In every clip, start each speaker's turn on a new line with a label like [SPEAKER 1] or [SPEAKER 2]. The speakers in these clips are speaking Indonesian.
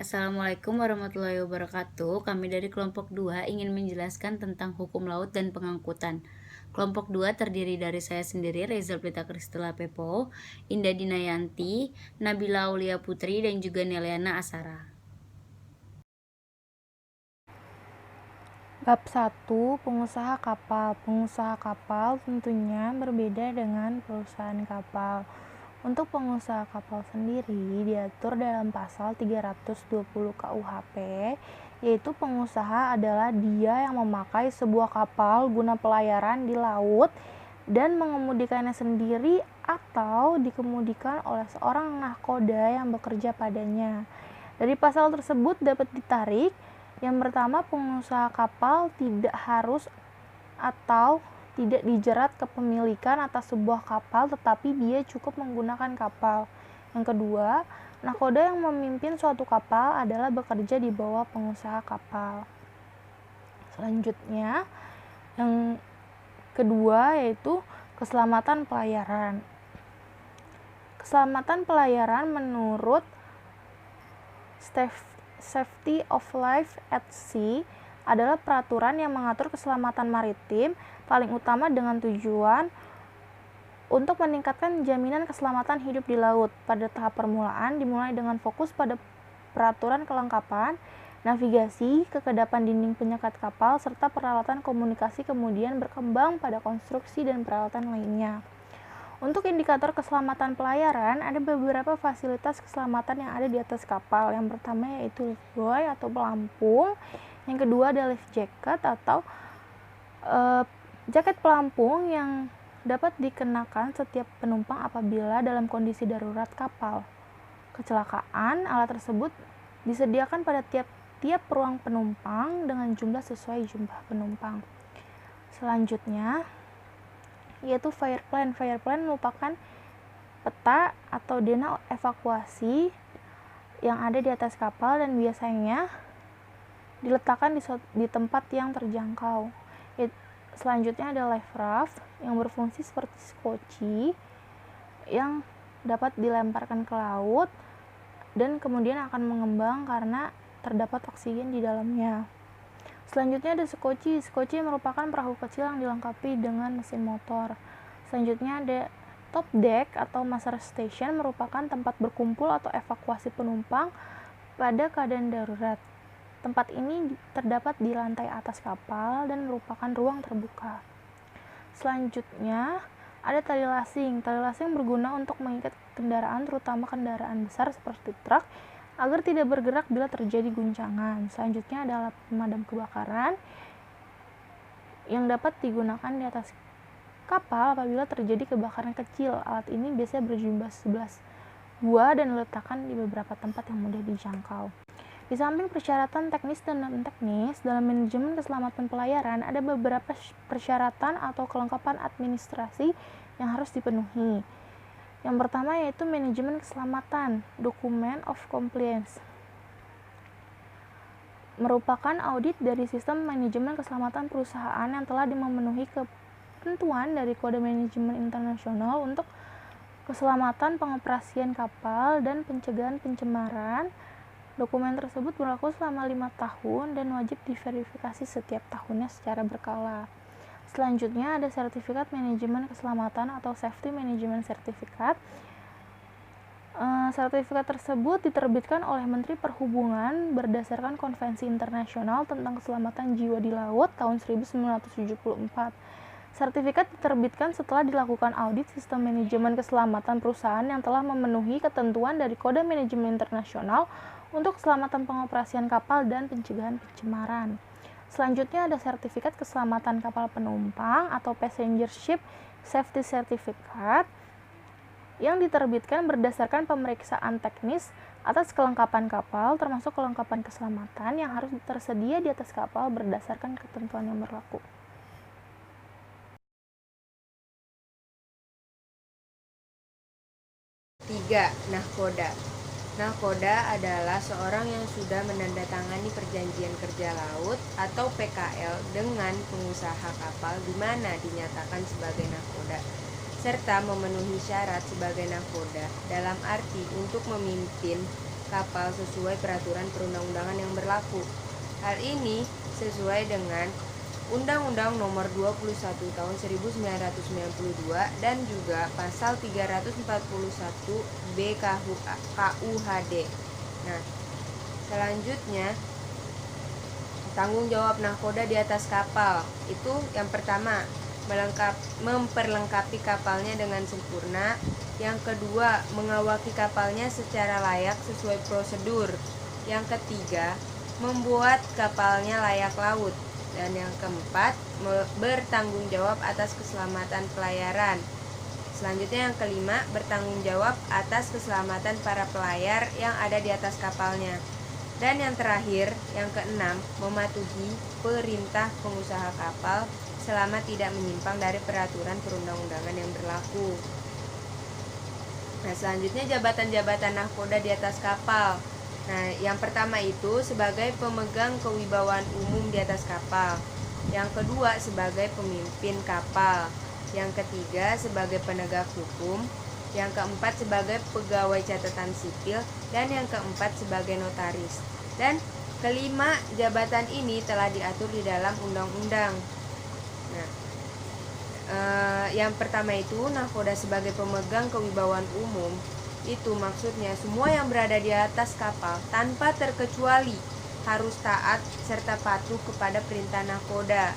[SPEAKER 1] Assalamualaikum warahmatullahi wabarakatuh. Kami dari kelompok 2 ingin menjelaskan tentang hukum laut dan pengangkutan. Kelompok 2 terdiri dari saya sendiri, Reza Prita Kristela Pepo, Indah Dinayanti, Nabila Aulia Putri, dan juga Neliana Asara.
[SPEAKER 2] Bab 1. Pengusaha kapal. Pengusaha kapal tentunya berbeda dengan perusahaan kapal. Untuk pengusaha kapal sendiri diatur dalam pasal 320 KUHP, yaitu pengusaha adalah dia yang memakai sebuah kapal guna pelayaran di laut dan mengemudikannya sendiri atau dikemudikan oleh seorang nahkoda yang bekerja padanya. Dari pasal tersebut dapat ditarik, yang pertama, pengusaha kapal tidak harus atau tidak dijerat kepemilikan atas sebuah kapal, tetapi dia cukup menggunakan kapal. Yang kedua, nahkoda yang memimpin suatu kapal adalah bekerja di bawah pengusaha kapal. Selanjutnya, yang kedua yaitu keselamatan pelayaran. Keselamatan pelayaran menurut Safety of Life at Sea adalah peraturan yang mengatur keselamatan maritim paling utama dengan tujuan untuk meningkatkan jaminan keselamatan hidup di laut. Pada tahap permulaan dimulai dengan fokus pada peraturan kelengkapan, navigasi, kekedapan dinding penyekat kapal, serta peralatan komunikasi, kemudian berkembang pada konstruksi dan peralatan lainnya. Untuk indikator keselamatan pelayaran, ada beberapa fasilitas keselamatan yang ada di atas kapal. Yang pertama yaitu life buoy atau pelampung. Yang kedua ada life jacket atau jaket pelampung yang dapat dikenakan setiap penumpang apabila dalam kondisi darurat kapal kecelakaan. Alat tersebut disediakan pada tiap ruang penumpang dengan jumlah sesuai jumlah penumpang. Selanjutnya yaitu fire plan. Fire plan merupakan peta atau dena evakuasi yang ada di atas kapal dan biasanya diletakkan di tempat yang terjangkau. Selanjutnya ada life raft yang berfungsi seperti skoci yang dapat dilemparkan ke laut dan kemudian akan mengembang karena terdapat oksigen di dalamnya. Selanjutnya ada skoci. Skoci merupakan perahu kecil yang dilengkapi dengan mesin motor. Selanjutnya ada top deck atau master station, merupakan tempat berkumpul atau evakuasi penumpang pada keadaan darurat. Tempat ini terdapat di lantai atas kapal dan merupakan ruang terbuka. Selanjutnya ada tali lasing. Tali lasing berguna untuk mengikat kendaraan, terutama kendaraan besar seperti truk, agar tidak bergerak bila terjadi guncangan. Selanjutnya ada alat pemadam kebakaran yang dapat digunakan di atas kapal apabila terjadi kebakaran kecil. Alat ini biasanya berjumlah 11 buah dan diletakkan di beberapa tempat yang mudah dijangkau. Di samping persyaratan teknis dan non-teknis, dalam manajemen keselamatan pelayaran ada beberapa persyaratan atau kelengkapan administrasi yang harus dipenuhi. Yang pertama yaitu manajemen keselamatan, Document of Compliance. Merupakan audit dari sistem manajemen keselamatan perusahaan yang telah memenuhi ketentuan dari Kode Manajemen Internasional untuk keselamatan pengoperasian kapal dan pencegahan pencemaran. Dokumen tersebut berlaku selama 5 tahun dan wajib diverifikasi setiap tahunnya secara berkala. Selanjutnya ada sertifikat manajemen keselamatan atau Safety Management Certificate. Sertifikat tersebut diterbitkan oleh Menteri Perhubungan berdasarkan Konvensi Internasional tentang Keselamatan Jiwa di Laut tahun 1974. Sertifikat diterbitkan setelah dilakukan audit sistem manajemen keselamatan perusahaan yang telah memenuhi ketentuan dari Kode Manajemen Internasional untuk keselamatan pengoperasian kapal dan pencegahan pencemaran. Selanjutnya ada sertifikat keselamatan kapal penumpang atau Passenger Ship Safety Certificate yang diterbitkan berdasarkan pemeriksaan teknis atas kelengkapan kapal, termasuk kelengkapan keselamatan yang harus tersedia di atas kapal berdasarkan ketentuan yang berlaku.
[SPEAKER 3] Tiga, nahkoda. Nahkoda adalah seorang yang sudah menandatangani perjanjian kerja laut atau PKL dengan pengusaha kapal di mana dinyatakan sebagai nahkoda, serta memenuhi syarat sebagai nahkoda dalam arti untuk memimpin kapal sesuai peraturan perundang-undangan yang berlaku. Hal ini sesuai dengan Undang-Undang Nomor 21 Tahun 1992 dan juga Pasal 341 B KUHD. Nah, selanjutnya tanggung jawab nahkoda di atas kapal. Itu yang pertama, memperlengkapi kapalnya dengan sempurna. Yang kedua, mengawaki kapalnya secara layak sesuai prosedur. Yang ketiga, membuat kapalnya layak laut. Dan yang keempat, bertanggung jawab atas keselamatan pelayaran. Selanjutnya yang kelima, bertanggung jawab atas keselamatan para pelayar yang ada di atas kapalnya. Dan yang terakhir, yang keenam, mematuhi perintah pengusaha kapal selama tidak menyimpang dari peraturan perundang-undangan yang berlaku. Nah, selanjutnya jabatan-jabatan nahkoda di atas kapal. Nah, yang pertama itu sebagai pemegang kewibawaan umum di atas kapal. Yang kedua sebagai pemimpin kapal. Yang ketiga sebagai penegak hukum. Yang keempat sebagai pegawai catatan sipil. Dan yang keempat sebagai notaris. Dan kelima jabatan ini telah diatur di dalam undang-undang. Nah, yang pertama itu nahkoda sebagai pemegang kewibawaan umum. Itu maksudnya semua yang berada di atas kapal tanpa terkecuali harus taat serta patuh kepada perintah nahkoda.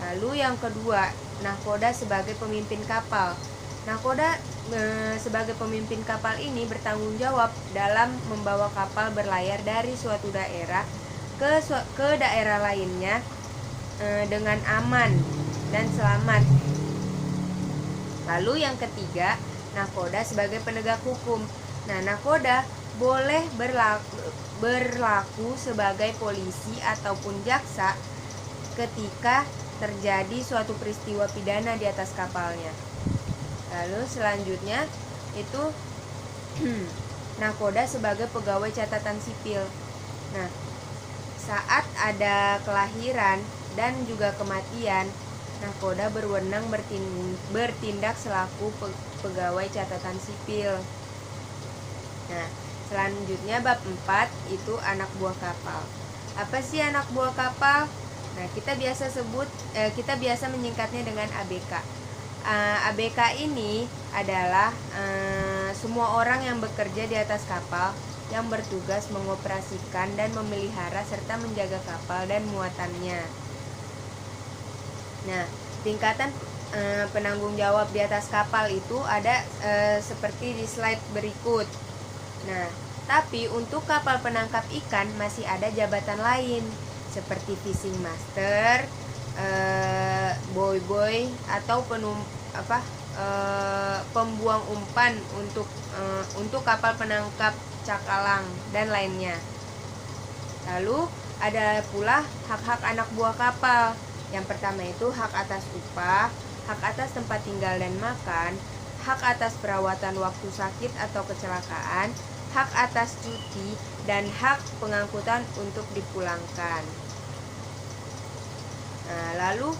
[SPEAKER 3] Lalu yang kedua, nahkoda sebagai pemimpin kapal. Nahkoda sebagai pemimpin kapal ini bertanggung jawab dalam membawa kapal berlayar dari suatu daerah ke daerah lainnya dengan aman dan selamat. Lalu yang ketiga, nahkoda sebagai penegak hukum. Nah, nahkoda boleh berlaku sebagai polisi ataupun jaksa ketika terjadi suatu peristiwa pidana di atas kapalnya. Lalu selanjutnya itu nahkoda sebagai pegawai catatan sipil. Nah, saat ada kelahiran dan juga kematian, nahkoda berwenang bertindak selaku pegawai catatan sipil. Nah, selanjutnya bab 4 itu anak buah kapal. Apa sih anak buah kapal? Nah, kita biasa menyingkatnya dengan ABK. ABK ini adalah semua orang yang bekerja di atas kapal yang bertugas mengoperasikan dan memelihara serta menjaga kapal dan muatannya. Nah, tingkatan penanggung jawab di atas kapal itu ada seperti di slide berikut. Nah, tapi untuk kapal penangkap ikan masih ada jabatan lain seperti fishing master, boy atau pembuang umpan untuk kapal penangkap cakalang dan lainnya. Lalu ada pula hak-hak anak buah kapal. Yang pertama itu hak atas upah, hak atas tempat tinggal dan makan, hak atas perawatan waktu sakit atau kecelakaan, hak atas cuti, dan hak pengangkutan untuk dipulangkan. Nah, lalu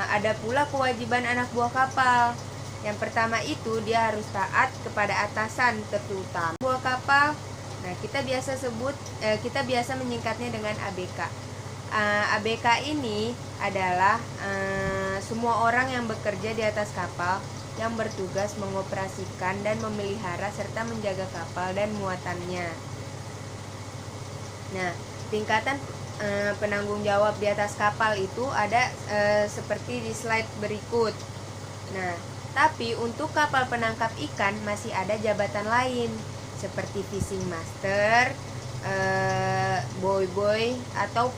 [SPEAKER 3] ada pula kewajiban anak buah kapal. Yang pertama itu dia harus taat kepada atasan terutama buah kapal. Nah, kita biasa menyingkatnya dengan ABK. ABK ini adalah semua orang yang bekerja di atas kapal yang bertugas mengoperasikan dan memelihara serta menjaga kapal dan muatannya. Nah, tingkatan penanggung jawab di atas kapal itu ada seperti di slide berikut. Nah, tapi untuk kapal penangkap ikan masih ada jabatan lain seperti fishing master, boy atau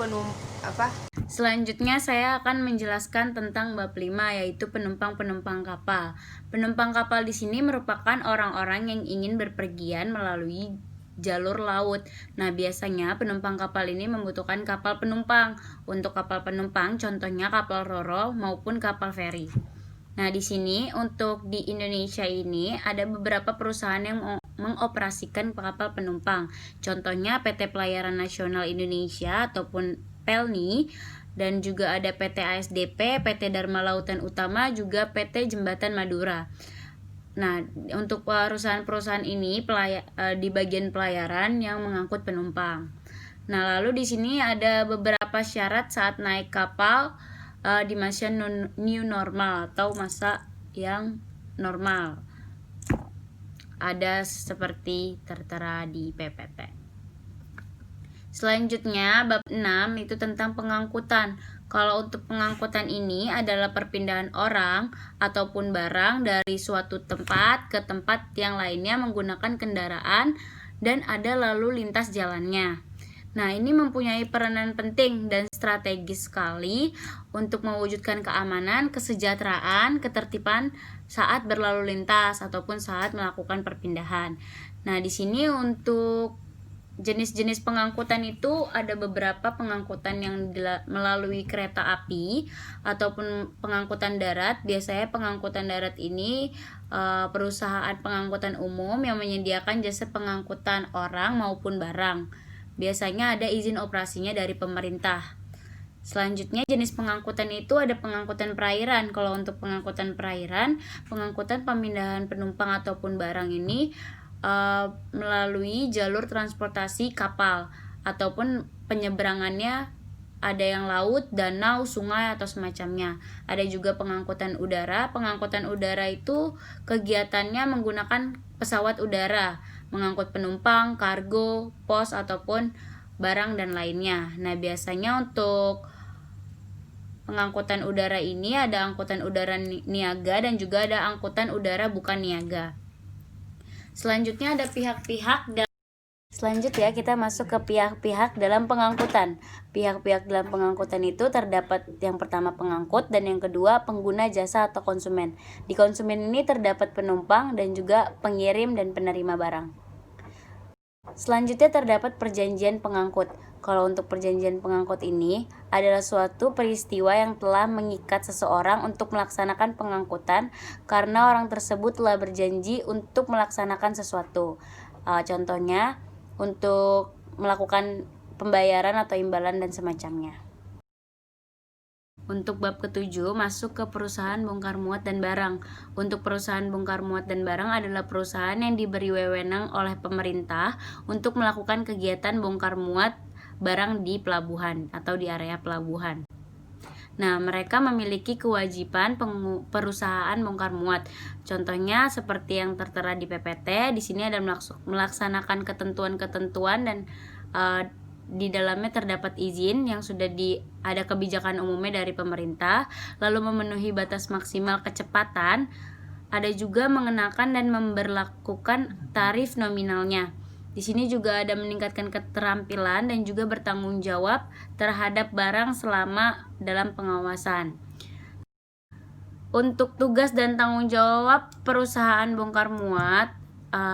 [SPEAKER 1] Selanjutnya saya akan menjelaskan tentang bab 5 yaitu penumpang-penumpang kapal. Penumpang kapal di sini merupakan orang-orang yang ingin berpergian melalui jalur laut. Nah, biasanya penumpang kapal ini membutuhkan kapal penumpang. Untuk kapal penumpang contohnya kapal ro-ro maupun kapal feri. Nah, di sini untuk di Indonesia ini ada beberapa perusahaan yang mengoperasikan kapal penumpang. Contohnya PT Pelayaran Nasional Indonesia ataupun PELNI, dan juga ada PT ASDP, PT Dharma Lautan Utama, juga PT Jembatan Madura. Nah, untuk perusahaan-perusahaan ini di bagian pelayaran yang mengangkut penumpang. Nah, lalu di sini ada beberapa syarat saat naik kapal di masa new normal atau masa yang normal. Ada seperti tertera di PPT. Selanjutnya bab 6 itu tentang pengangkutan. Kalau untuk pengangkutan ini adalah perpindahan orang ataupun barang dari suatu tempat ke tempat yang lainnya menggunakan kendaraan dan ada lalu lintas jalannya. Nah, ini mempunyai peranan penting dan strategis sekali untuk mewujudkan keamanan, kesejahteraan, ketertiban saat berlalu lintas ataupun saat melakukan perpindahan. Nah, di sini untuk jenis-jenis pengangkutan itu ada beberapa pengangkutan yang melalui kereta api ataupun pengangkutan darat. Biasanya pengangkutan darat ini perusahaan pengangkutan umum yang menyediakan jasa pengangkutan orang maupun barang. Biasanya ada izin operasinya dari pemerintah. Selanjutnya jenis pengangkutan itu ada pengangkutan perairan. Kalau untuk pengangkutan perairan, pengangkutan pemindahan penumpang ataupun barang ini melalui jalur transportasi kapal ataupun penyeberangannya ada yang laut, danau, sungai atau semacamnya. Ada juga pengangkutan udara. Pengangkutan udara itu kegiatannya menggunakan pesawat udara, mengangkut penumpang, kargo, pos ataupun barang dan lainnya. Nah, biasanya untuk pengangkutan udara ini ada angkutan udara niaga dan juga ada angkutan udara bukan niaga. Selanjutnya ada pihak-pihak Selanjutnya kita masuk ke pihak-pihak dalam pengangkutan. Pihak-pihak dalam pengangkutan itu terdapat yang pertama pengangkut dan yang kedua pengguna jasa atau konsumen. Di konsumen ini terdapat penumpang dan juga pengirim dan penerima barang. Selanjutnya terdapat perjanjian pengangkut. Kalau untuk perjanjian pengangkut ini adalah suatu peristiwa yang telah mengikat seseorang untuk melaksanakan pengangkutan karena orang tersebut telah berjanji untuk melaksanakan sesuatu. Contohnya untuk melakukan pembayaran atau imbalan dan semacamnya. Untuk bab ke-7 masuk ke perusahaan bongkar muat dan barang. Untuk perusahaan bongkar muat dan barang adalah perusahaan yang diberi wewenang oleh pemerintah untuk melakukan kegiatan bongkar muat barang di pelabuhan atau di area pelabuhan. Nah, mereka memiliki kewajiban perusahaan bongkar muat. Contohnya seperti yang tertera di PPT. Di sini ada melaksanakan ketentuan-ketentuan dan di dalamnya terdapat izin yang sudah ada kebijakan umumnya dari pemerintah, lalu memenuhi batas maksimal kecepatan, ada juga mengenakan dan memberlakukan tarif nominalnya. Di sini juga ada meningkatkan keterampilan dan juga bertanggung jawab terhadap barang selama dalam pengawasan. Untuk tugas dan tanggung jawab perusahaan bongkar muat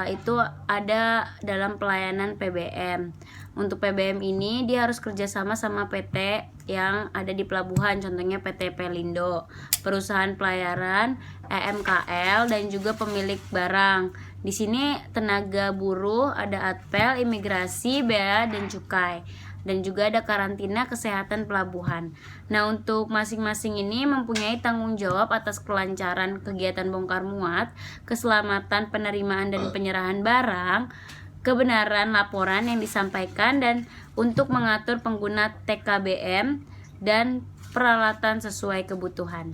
[SPEAKER 1] itu ada dalam pelayanan PBM. Untuk PBM ini dia harus kerjasama sama PT yang ada di pelabuhan, contohnya PT Pelindo, perusahaan pelayaran, EMKL, dan juga pemilik barang. Di sini tenaga buruh, ada Atpel, imigrasi, bea dan cukai, dan juga ada karantina kesehatan pelabuhan. Nah, untuk masing-masing ini mempunyai tanggung jawab atas kelancaran kegiatan bongkar muat, keselamatan penerimaan dan penyerahan barang, kebenaran laporan yang disampaikan, dan untuk mengatur pengguna TKBM dan peralatan sesuai kebutuhan.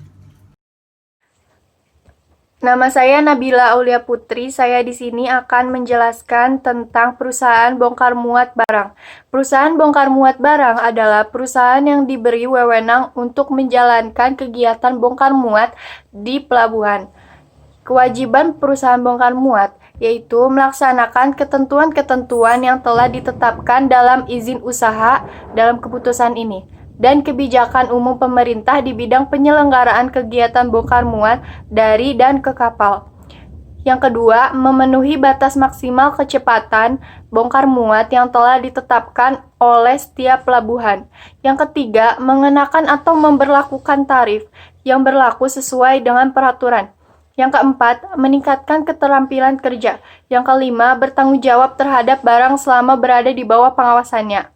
[SPEAKER 2] Nama saya Nabila Aulia Putri. Saya di sini akan menjelaskan tentang perusahaan bongkar muat barang. Perusahaan bongkar muat barang adalah perusahaan yang diberi wewenang untuk menjalankan kegiatan bongkar muat di pelabuhan. Kewajiban perusahaan bongkar muat yaitu melaksanakan ketentuan-ketentuan yang telah ditetapkan dalam izin usaha dalam keputusan ini dan kebijakan umum pemerintah di bidang penyelenggaraan kegiatan bongkar muat dari dan ke kapal. Yang kedua, memenuhi batas maksimal kecepatan bongkar muat yang telah ditetapkan oleh setiap pelabuhan. Yang ketiga, mengenakan atau memberlakukan tarif yang berlaku sesuai dengan peraturan. Yang keempat, meningkatkan keterampilan kerja. Yang kelima, bertanggung jawab terhadap barang selama berada di bawah pengawasannya.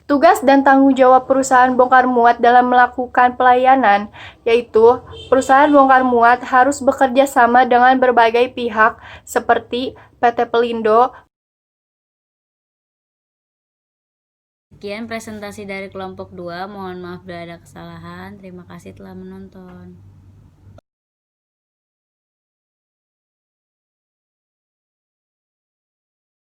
[SPEAKER 4] Tugas dan tanggung jawab perusahaan bongkar muat dalam melakukan pelayanan, yaitu perusahaan bongkar muat harus bekerja sama dengan berbagai pihak seperti PT Pelindo.
[SPEAKER 1] Sekian presentasi dari kelompok 2. Mohon maaf bila ada kesalahan. Terima kasih telah menonton.